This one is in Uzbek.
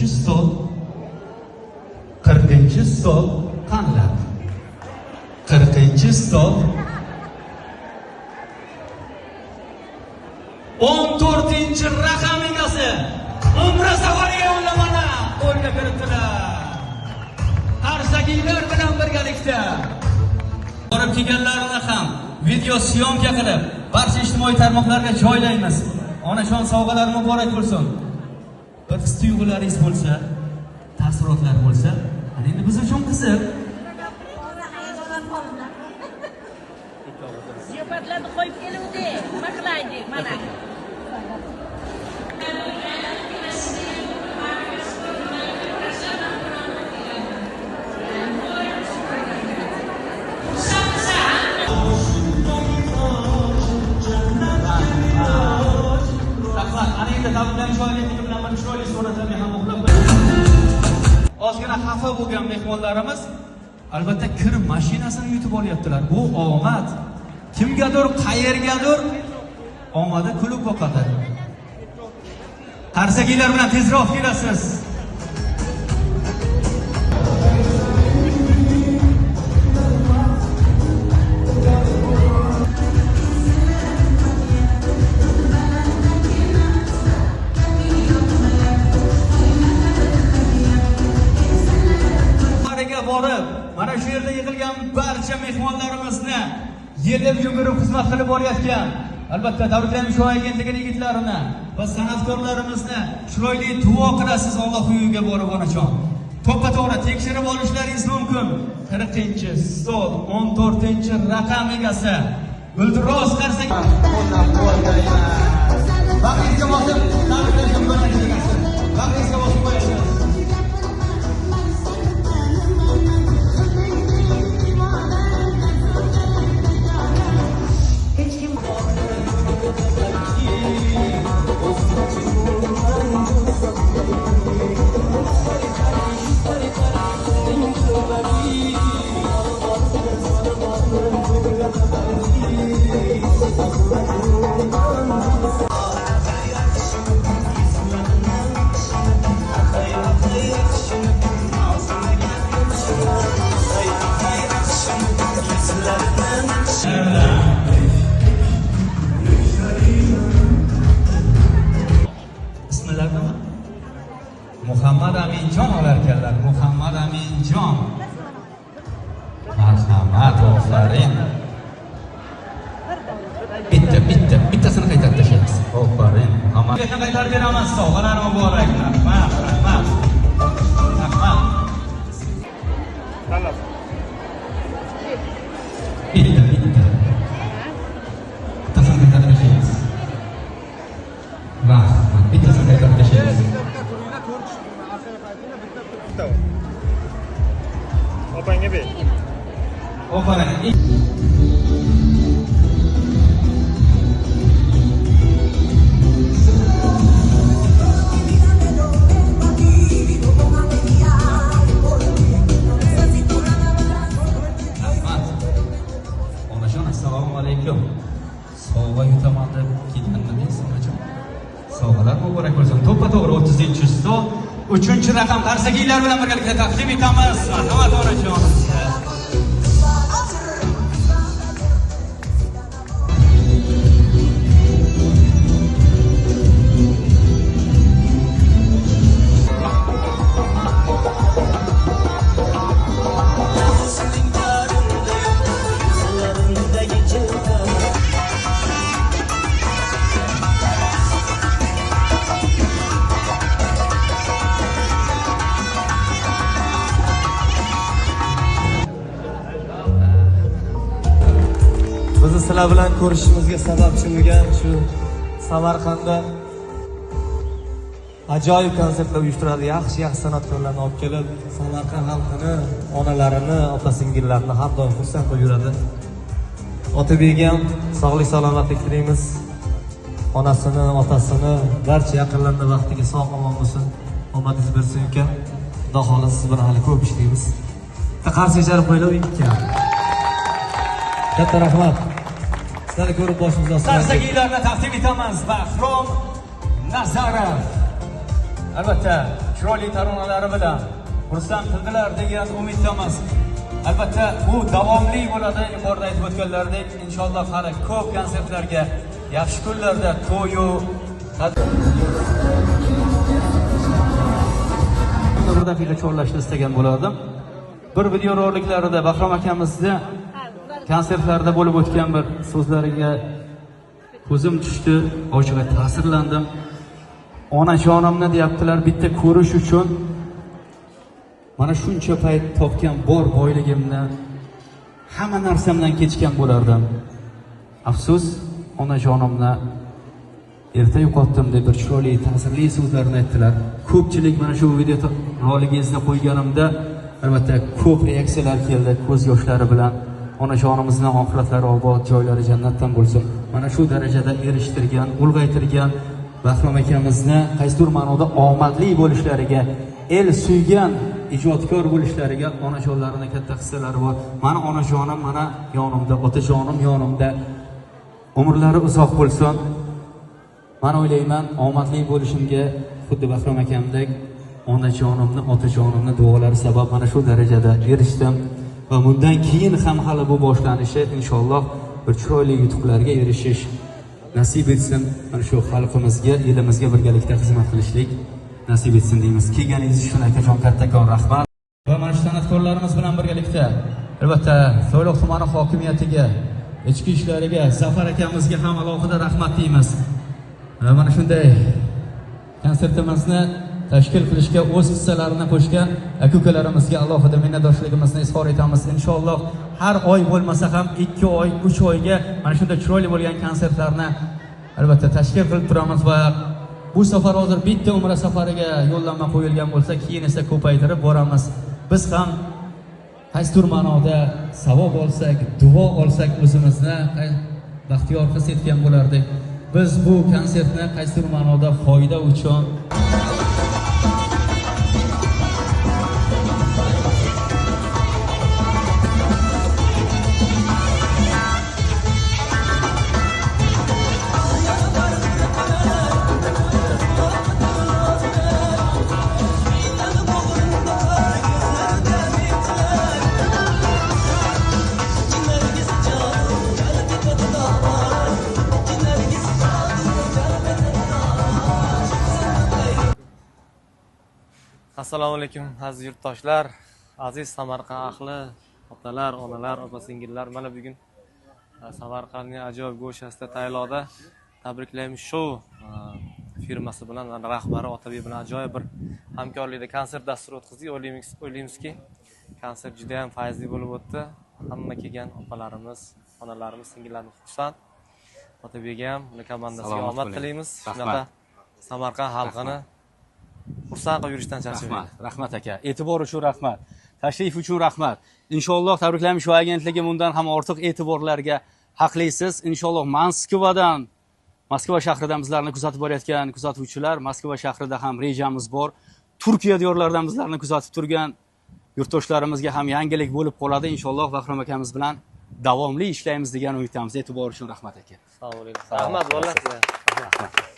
stol 40-stol tanlab 40-stol 14-raqam egasi Umra safariga yo'llamani qo'lga kiritdilar. Qarsagilar bilan birgalikda borib kelganlarni ham video syomka qilib barcha ijtimoiy tarmoqlarga joylaymiz. Onajon sovg'alar muborak bo'lsin. Bir tuyg'ularingiz bo'lsa, taassurotlar bo'lsa, ana endi biz uchun qiziq. Ziyofatlarni qo'yib keluvdik, nima qilaylik, mana. Ozgina xafa bo'lgan mehmonlarimiz albatta kir mashinasini yutib olyaptilar. Bu omad. Kimgadir, qayergadir omadi kulib boqadi. Qarsagilar bilan tezroq kelasiz. Borib, mana shu yerda yig'ilgan barcha mehmonlarimizni yelib yugurib xizmat qilib borayotgan, albatta Davlat Sho'x agentligining yigitlarini va san'atkorlarimizni chiroyli duo qilasiz Alloh uyiga borib onajon. To'ppa-to'g'ri tekshirib olishlaringiz mumkin. 40-stol 14-raqam egasi Guldiroz Qarsak. Vaqtingizni bosib, tabriklashim bo'ladi. Vaqtingizni bosib qo'yasiz. Muhammad Aminjon olarkanlar. Muhammad Aminjon. Marhamat, ofarin. Bittasini qaytarib tashlaymiz. Ofarin. Hammaga qaytarib beramiz. Sovg'alar muborak. Rahmat, rahmat. Rahmat. Tanlab. Bittasini qaytarib tashlaymiz. Rahmat. Bittasini qaytarib tashlaymiz. Opangga ber. Opang. Onajon, assalomu alaykum. Sovg'a yutaman deb kelgandingiz, onajon. Sovg'alar muborak bo'lsin. To'ppa-to'g'ri 30-stol 3-raqam Qarsagilar bilan birgalikda taqdim etamiz. Marhamat onajon. Bizni sizlar bilan ko'rishimizga sababchi bo'lgan shu Samarqandda ajoyib konsertlar uyushtiradi, yaxshi san'atkorlarni olib kelib, Samarqand xalqini, onalarini, opa-singillarini har doim xursand qilib yuradi. Otabekam sog'lik salomatlik tilaymiz. Onasini, otasini, barcha yaqinlarini vaqtiga sog'-omon bo'lsin. Omadingiz bersin ekan. Xudo xohlasa siz bilan hali ko'p ishlaymiz. Qarshi ijara qo'yilib ekan. Katta rahmat. Sizlarni ko'rib boshimiz ostida. Qarsagilarni taqdim etamiz. Bahrom Nazarov. Albatta, chiroyli taronalari bilan xursand qildilar degan umiddaman. Albatta, bu davomli bo'ladi. Yuqorida aytib o'tganlaridek, inshaalloh hali ko'p konsertlarga, yaxshi kunlarda to'yu bir daqiqa chorlashni istagan bo'lardim. Bir video roliklarida Bahrom akamizni konsertlarda bo'lib o'tgan bir so'zlariga ko'zim tushdi, ochiq ta'sirlandim. Onajonimni deyaptilar, bitta ko'rish uchun mana shuncha payt topgan bor boyligimni, hamma narsamdan kechgan bo'lardim. Afsus, onajonimni erta yo'qotdim deb bir chiroyli ta'sirli so'zlarni aytdilar. Ko'pchilik mana shu video roligingizni qo'yganimda albatta ko'p reaksiyalar keldi, ko'z yoshlari bilan. Onajonimizni oxiratlari obod, joylari jannatdan bo'lsin. Mana shu darajada erishtirgan, ulg'aytirgan Bahrom akamizni qaysidir ma'noda omadli bo'lishlariga, el suygan ijodkor bo'lishlariga onajonlarini katta hissalari bor. Mana onajonim mana yonimda, otajonim yonimda. Umrlari uzoq bo'lsin. Men o'ylayman, omadli bo'lishimga xuddi Bahrom akamdek onajonimni, otajonimni duolari sabab mana shu darajada erishdim. Va bundan keyin ham hali bu boshlanishi inshaalloh bir chiroyli yutuqlarga erishish nasib etsin. Mana shu xalqimizga, elimizga birgalikda xizmat qilishlik nasib etsin deymiz. Kelganingiz uchun akajon kattakon rahmat. Va mana shu san'atkorlarimiz bilan birgalikda albatta So'yloq tumani hokimiyatiga, ichki ishlariga, Zafar akamizga ham alohida rahmat deymiz. Mana shunday konsertimizni tashkil qilishga o'z hissalarini qo'shgan aka-ukalarimizga alohida minnatdorchiligimizni izhor etamiz. Inshaalloh har oy bo'lmasa ham 2 oy, 3 oyga mana shunday chiroyli bo'lgan konsertlarni albatta tashkil qilib turamiz va bu safar hozir bitta umra safariga yo'llanma qo'yilgan bo'lsa, keyin esa ko'paytirib boramiz. Biz ham qaysidir ma'noda savob olsak, duo olsak o'zimizni baxtiyor his etgan bo'lardik. Biz bu konsertni qaysidir ma'noda foyda uchun Assalomu alaykum aziz yurtdoshlar, aziz Samarqand ahli, otalar, onalar, opa-singillar. Mana bugun Samarqandning ajoyib go'shasida tayyorlarda tabriklaymiz show firmasi bilan rahbari Otabek bilan ajoyib bir hamkorlikda konsert dasturi o'tkazdik. O'ylaymizki, konsert juda ham fayzli bo'lib o'tdi. Hamma kelgan opalarimiz, onalarimiz, singillarimiz xursand. Otabekga ham, uning komandasiga omad tilaymiz. Shunaqa Samarqand xalqini xursand qilib yurishdan charchamaydi. Rahmat aka. E'tibor uchun rahmat. Tashrif uchun rahmat. Inshaalloh tabriklaymiz shu agentligi bundan ham ortiq e'tiborlarga haqlisiz. Inshaalloh Moskva shahridan bizlarni kuzatib borayotgan kuzatuvchilar, Moskva shahrida ham rejamiz bor. Turkiya diyorlaridan bizlarni kuzatib turgan yurtdoshlarimizga ham yangilik bo'lib qoladi. Inshaalloh Bahrom akamiz bilan davomli ishlaymiz degan umiddamiz. E'tibor uchun rahmat aka. Assalomu alaykum. Rahmat, bo'lasiz.